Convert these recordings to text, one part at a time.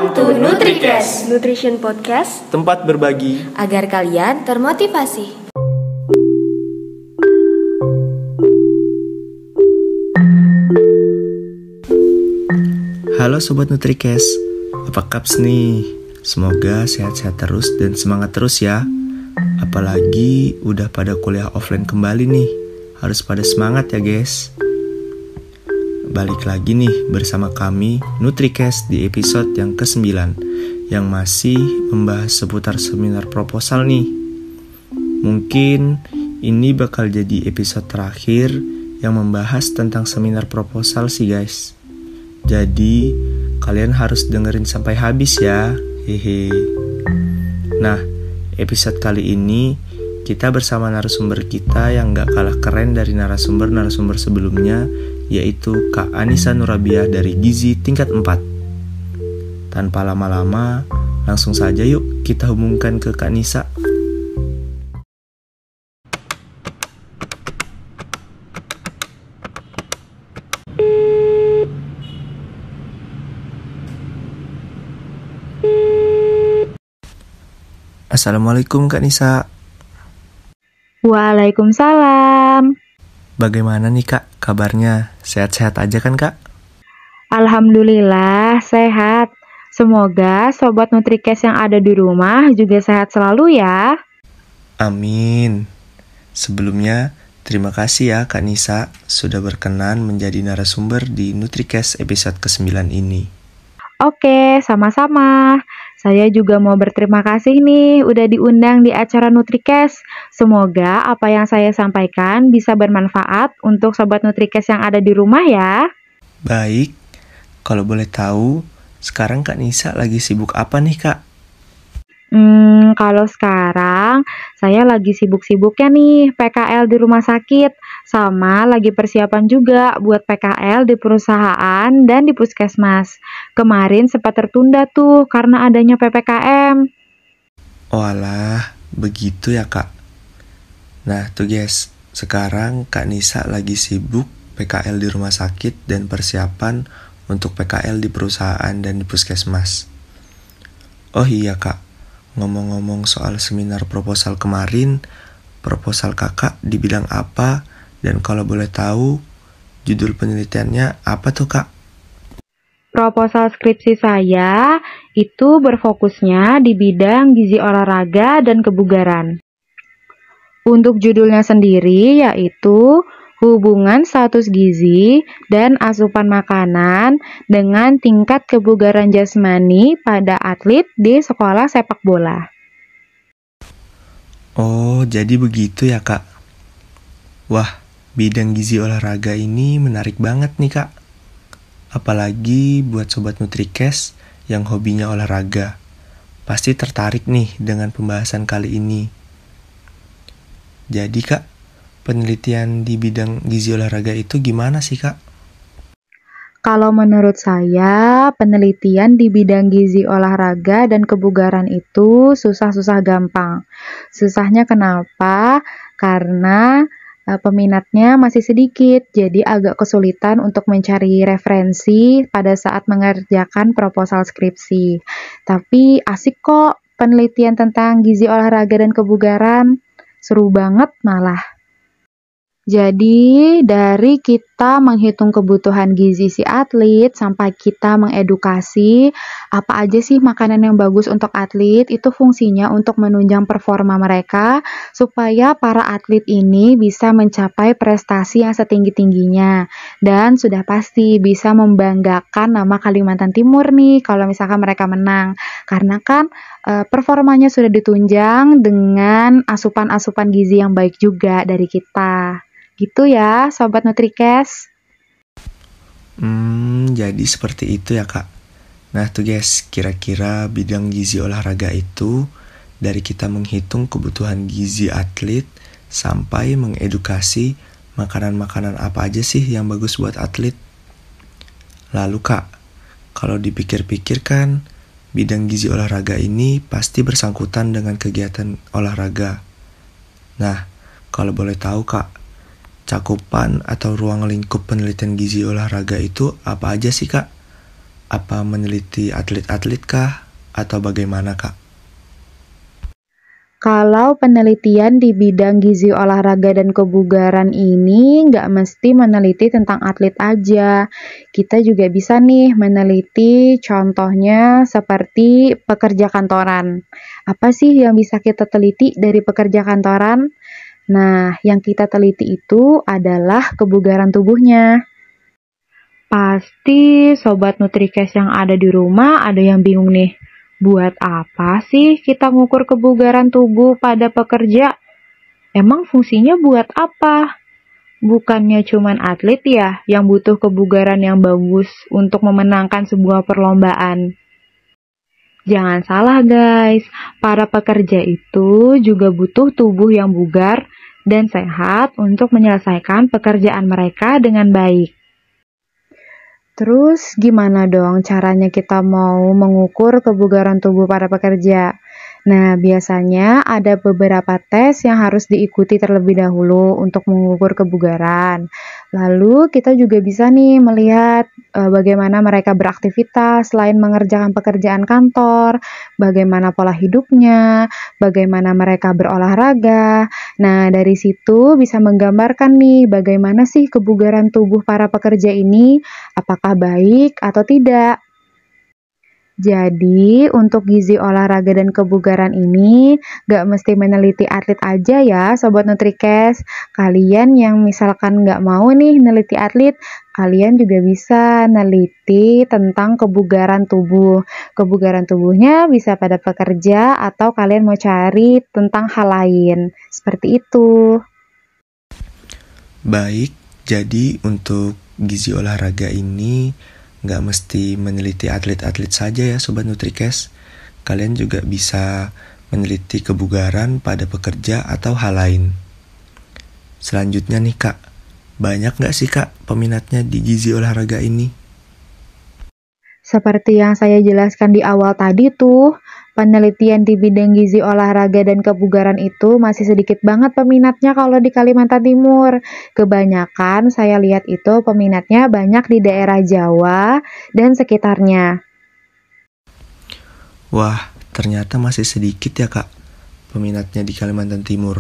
Welcome to NutriCast, Nutrition Podcast, tempat berbagi agar kalian termotivasi. Halo Sobat NutriCast, apa kabar nih? Semoga sehat-sehat terus dan semangat terus ya. Apalagi udah pada kuliah offline kembali nih, harus pada semangat ya guys. Balik lagi nih bersama kami NutriCast di episode yang ke-9 yang masih membahas seputar seminar proposal nih. Mungkin ini bakal jadi episode terakhir yang membahas tentang seminar proposal sih guys. Jadi kalian harus dengerin sampai habis ya. Hehe. Nah, episode kali ini kita bersama narasumber kita yang gak kalah keren dari narasumber-narasumber sebelumnya, yaitu Kak Anissa Nurabiah dari Gizi Tingkat 4. Tanpa lama-lama, langsung saja yuk kita hubungkan ke Kak Nisa. Assalamualaikum Kak Nisa. Waalaikumsalam. Bagaimana nih Kak kabarnya? Sehat-sehat aja kan Kak? Alhamdulillah sehat. Semoga Sobat NutriCast yang ada di rumah juga sehat selalu ya. Amin. Sebelumnya, terima kasih ya Kak Nisa sudah berkenan menjadi narasumber di NutriCast episode ke-9 ini. Oke, sama-sama. Saya juga mau berterima kasih nih udah diundang di acara NutriCast. Semoga apa yang saya sampaikan bisa bermanfaat untuk Sobat NutriCast yang ada di rumah ya. Baik, kalau boleh tahu, sekarang Kak Nisa lagi sibuk apa nih Kak? Kalau sekarang saya lagi sibuk-sibuknya nih PKL di rumah sakit, sama lagi persiapan juga buat PKL di perusahaan dan di puskesmas. Kemarin sempat tertunda tuh karena adanya PPKM. Walah, begitu ya Kak. Nah tuh guys, sekarang Kak Nisa lagi sibuk PKL di rumah sakit dan persiapan untuk PKL di perusahaan dan di puskesmas. Oh iya Kak, ngomong-ngomong soal seminar proposal kemarin, proposal kakak di bidang apa? Dan kalau boleh tahu, judul penelitiannya apa tuh Kak? Proposal skripsi saya itu berfokusnya di bidang gizi olahraga dan kebugaran. Untuk judulnya sendiri yaitu hubungan status gizi dan asupan makanan dengan tingkat kebugaran jasmani pada atlet di sekolah sepak bola. Oh, jadi begitu ya Kak. Wah, bidang gizi olahraga ini menarik banget nih Kak. Apalagi buat Sobat NutriCast yang hobinya olahraga. Pasti tertarik nih dengan pembahasan kali ini. Jadi Kak, penelitian di bidang gizi olahraga itu gimana sih Kak? Kalau menurut saya, penelitian di bidang gizi olahraga dan kebugaran itu susah-susah gampang. Susahnya kenapa? Karena peminatnya masih sedikit, jadi agak kesulitan untuk mencari referensi pada saat mengerjakan proposal skripsi. Tapi asik kok penelitian tentang gizi olahraga dan kebugaran. Seru banget malah. Jadi, dari kita menghitung kebutuhan gizi si atlet sampai kita mengedukasi apa aja sih makanan yang bagus untuk atlet, itu fungsinya untuk menunjang performa mereka supaya para atlet ini bisa mencapai prestasi yang setinggi-tingginya dan sudah pasti bisa membanggakan nama Kalimantan Timur nih kalau misalkan mereka menang. Karena kan performanya sudah ditunjang dengan asupan-asupan gizi yang baik juga dari kita. Gitu ya, Sobat NutriCast. Jadi seperti itu ya Kak. Nah tuh guys, kira-kira bidang gizi olahraga itu dari kita menghitung kebutuhan gizi atlet sampai mengedukasi makanan-makanan apa aja sih yang bagus buat atlet. Lalu Kak, kalau dipikir-pikir kan, bidang gizi olahraga ini pasti bersangkutan dengan kegiatan olahraga. Nah, kalau boleh tahu Kak, cakupan atau ruang lingkup penelitian gizi olahraga itu apa aja sih Kak? Apa meneliti atlet-atlet kah? Atau bagaimana, Kak? Kalau penelitian di bidang gizi olahraga dan kebugaran ini nggak mesti meneliti tentang atlet aja. Kita juga bisa nih meneliti contohnya seperti pekerja kantoran. Apa sih yang bisa kita teliti dari pekerja kantoran? Nah, yang kita teliti itu adalah kebugaran tubuhnya. Pasti Sobat Nutrikes yang ada di rumah ada yang bingung nih. Buat apa sih kita ngukur kebugaran tubuh pada pekerja? Emang fungsinya buat apa? Bukannya cuman atlet ya yang butuh kebugaran yang bagus untuk memenangkan sebuah perlombaan. Jangan salah guys, para pekerja itu juga butuh tubuh yang bugar dan sehat untuk menyelesaikan pekerjaan mereka dengan baik. Terus gimana dong caranya kita mau mengukur kebugaran tubuh para pekerja? Nah, biasanya ada beberapa tes yang harus diikuti terlebih dahulu untuk mengukur kebugaran. Lalu kita juga bisa nih melihat bagaimana mereka beraktivitas selain mengerjakan pekerjaan kantor, bagaimana pola hidupnya, bagaimana mereka berolahraga. Nah, dari situ bisa menggambarkan nih bagaimana sih kebugaran tubuh para pekerja ini, apakah baik atau tidak. Jadi, untuk gizi olahraga dan kebugaran ini gak mesti meneliti atlet aja ya, Sobat Nutrikes. Kalian yang misalkan gak mau nih neliti atlet, kalian juga bisa neliti tentang kebugaran tubuh. Kebugaran tubuhnya bisa pada pekerja atau kalian mau cari tentang hal lain. Seperti itu. Baik, jadi untuk gizi olahraga ini nggak mesti meneliti atlet-atlet saja ya Sobat Nutrikes. Kalian juga bisa meneliti kebugaran pada pekerja atau hal lain. Selanjutnya nih Kak, banyak nggak sih Kak peminatnya di gizi olahraga ini? Seperti yang saya jelaskan di awal tadi tuh, penelitian di bidang gizi olahraga dan kebugaran itu masih sedikit banget peminatnya kalau di Kalimantan Timur. Kebanyakan saya lihat itu peminatnya banyak di daerah Jawa dan sekitarnya. Wah, ternyata masih sedikit ya Kak peminatnya di Kalimantan Timur.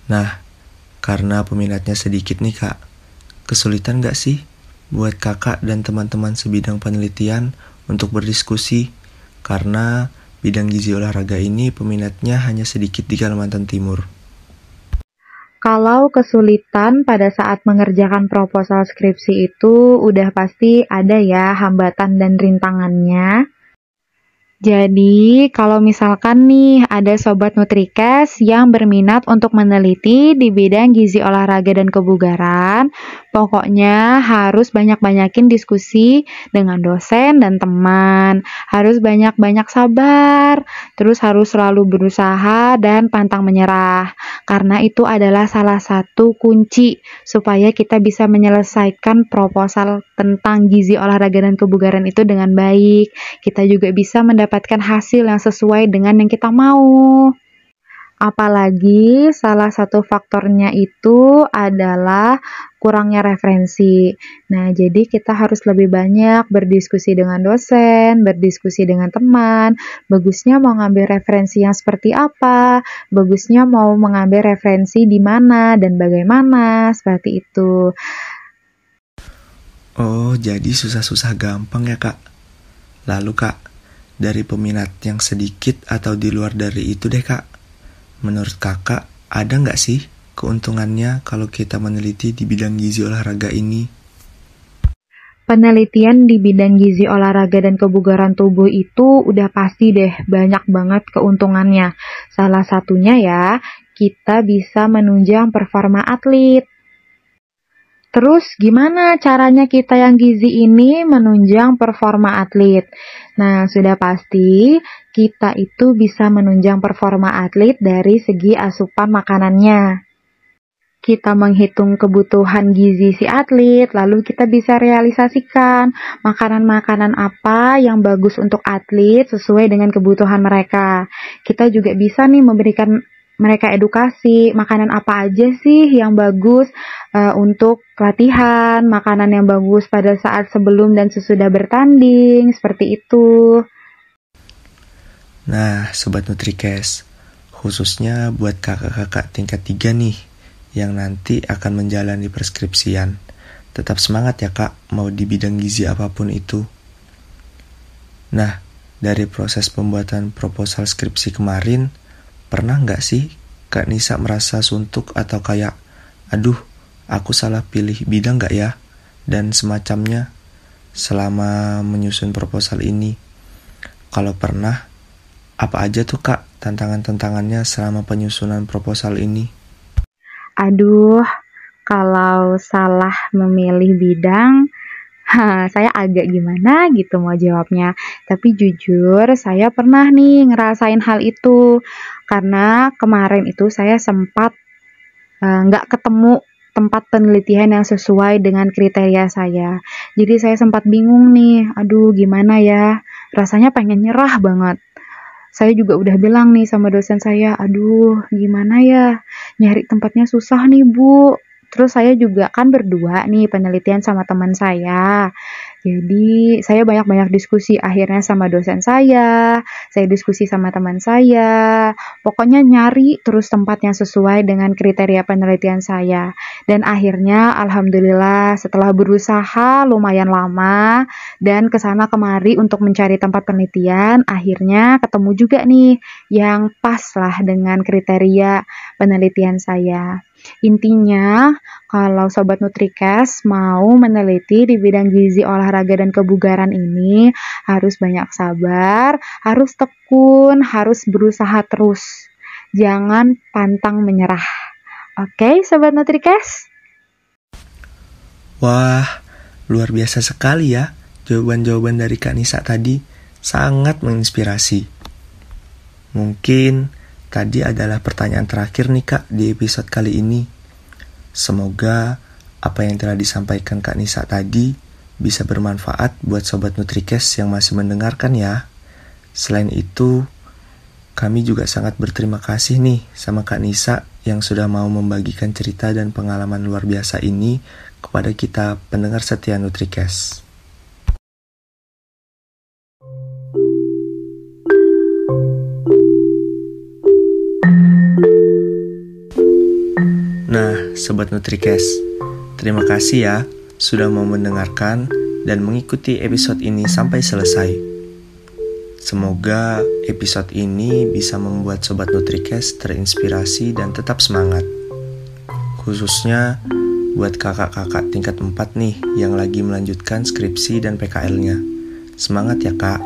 Nah, karena peminatnya sedikit nih Kak, kesulitan nggak sih buat kakak dan teman-teman sebidang penelitian untuk berdiskusi? Karena bidang gizi olahraga ini peminatnya hanya sedikit di Kalimantan Timur. Kalau kesulitan pada saat mengerjakan proposal skripsi itu udah pasti ada ya hambatan dan rintangannya. Jadi, kalau misalkan nih ada Sobat Nutrikes yang berminat untuk meneliti di bidang gizi olahraga dan kebugaran, pokoknya harus banyak-banyakin diskusi dengan dosen dan teman, harus banyak-banyak sabar, terus harus selalu berusaha dan pantang menyerah, karena itu adalah salah satu kunci supaya kita bisa menyelesaikan proposal tentang gizi olahraga dan kebugaran itu dengan baik. Kita juga bisa mendapatkan hasil yang sesuai dengan yang kita mau. Apalagi salah satu faktornya itu adalah kurangnya referensi. Nah, jadi kita harus lebih banyak berdiskusi dengan dosen, berdiskusi dengan teman. Bagusnya mau ngambil referensi yang seperti apa? Bagusnya mau mengambil referensi di mana dan bagaimana? Seperti itu. Oh, jadi susah-susah gampang ya Kak. Lalu Kak, dari peminat yang sedikit atau di luar dari itu deh Kak, menurut kakak ada nggak sih keuntungannya kalau kita meneliti di bidang gizi olahraga ini? Penelitian di bidang gizi olahraga dan kebugaran tubuh itu udah pasti deh banyak banget keuntungannya. Salah satunya ya, kita bisa menunjang performa atlet. Terus gimana caranya kita yang gizi ini menunjang performa atlet? Nah, sudah pasti kita itu bisa menunjang performa atlet dari segi asupan makanannya. Kita menghitung kebutuhan gizi si atlet, lalu kita bisa realisasikan makanan-makanan apa yang bagus untuk atlet sesuai dengan kebutuhan mereka. Kita juga bisa nih memberikan mereka edukasi makanan apa aja sih yang bagus untuk latihan, makanan yang bagus pada saat sebelum dan sesudah bertanding, seperti itu. Nah, Sobat NutriCast, khususnya buat kakak-kakak tingkat 3 nih, yang nanti akan menjalani preskripsian. Tetap semangat ya kak, mau di bidang gizi apapun itu. Nah, dari proses pembuatan proposal skripsi kemarin, pernah nggak sih Kak Nisa merasa suntuk atau kayak, aduh, aku salah pilih bidang nggak ya? Dan semacamnya, selama menyusun proposal ini. Kalau pernah, apa aja tuh kak tantangan-tantangannya selama penyusunan proposal ini? Aduh, kalau salah memilih bidang, saya agak gimana gitu mau jawabnya. Tapi jujur saya pernah nih ngerasain hal itu. Karena kemarin itu saya sempat nggak ketemu tempat penelitian yang sesuai dengan kriteria saya. Jadi saya sempat bingung nih, aduh gimana ya, rasanya pengen nyerah banget. Saya juga udah bilang nih sama dosen saya, aduh gimana ya, nyari tempatnya susah nih Bu. Terus saya juga kan berdua nih penelitian sama teman saya. Jadi saya banyak-banyak diskusi akhirnya sama dosen saya diskusi sama teman saya. Pokoknya nyari terus tempat yang sesuai dengan kriteria penelitian saya. Dan akhirnya alhamdulillah setelah berusaha lumayan lama dan kesana kemari untuk mencari tempat penelitian, akhirnya ketemu juga nih yang pas lah dengan kriteria penelitian saya. Intinya, kalau Sobat NutriCast mau meneliti di bidang gizi, olahraga, dan kebugaran ini harus banyak sabar, harus tekun, harus berusaha terus. Jangan pantang menyerah. Oke, Sobat NutriCast? Wah, luar biasa sekali ya jawaban-jawaban dari Kak Nisa tadi. Sangat menginspirasi. Mungkin tadi adalah pertanyaan terakhir nih Kak di episode kali ini. Semoga apa yang telah disampaikan Kak Nisa tadi bisa bermanfaat buat Sobat NutriCast yang masih mendengarkan ya. Selain itu, kami juga sangat berterima kasih nih sama Kak Nisa yang sudah mau membagikan cerita dan pengalaman luar biasa ini kepada kita pendengar setia NutriCast. Nah, Sobat NutriCast, terima kasih ya sudah mau mendengarkan dan mengikuti episode ini sampai selesai. Semoga episode ini bisa membuat Sobat NutriCast terinspirasi dan tetap semangat. Khususnya buat kakak-kakak tingkat 4 nih yang lagi melanjutkan skripsi dan PKL-nya. Semangat ya kak.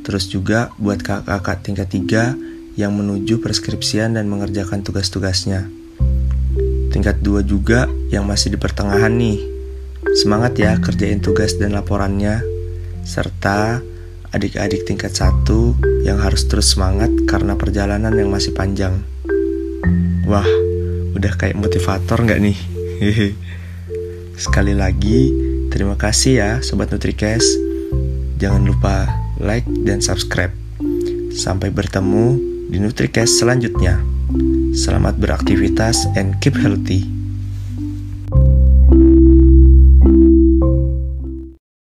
Terus juga buat kakak-kakak tingkat 3 yang menuju preskripsian dan mengerjakan tugas-tugasnya. Tingkat 2 juga yang masih di pertengahan nih. Semangat ya kerjain tugas dan laporannya. Serta adik-adik tingkat 1 yang harus terus semangat karena perjalanan yang masih panjang. Wah, udah kayak motivator gak nih? Sekali lagi, terima kasih ya Sobat NutriCast. Jangan lupa like dan subscribe. Sampai bertemu di NutriCast selanjutnya. Selamat beraktivitas and keep healthy.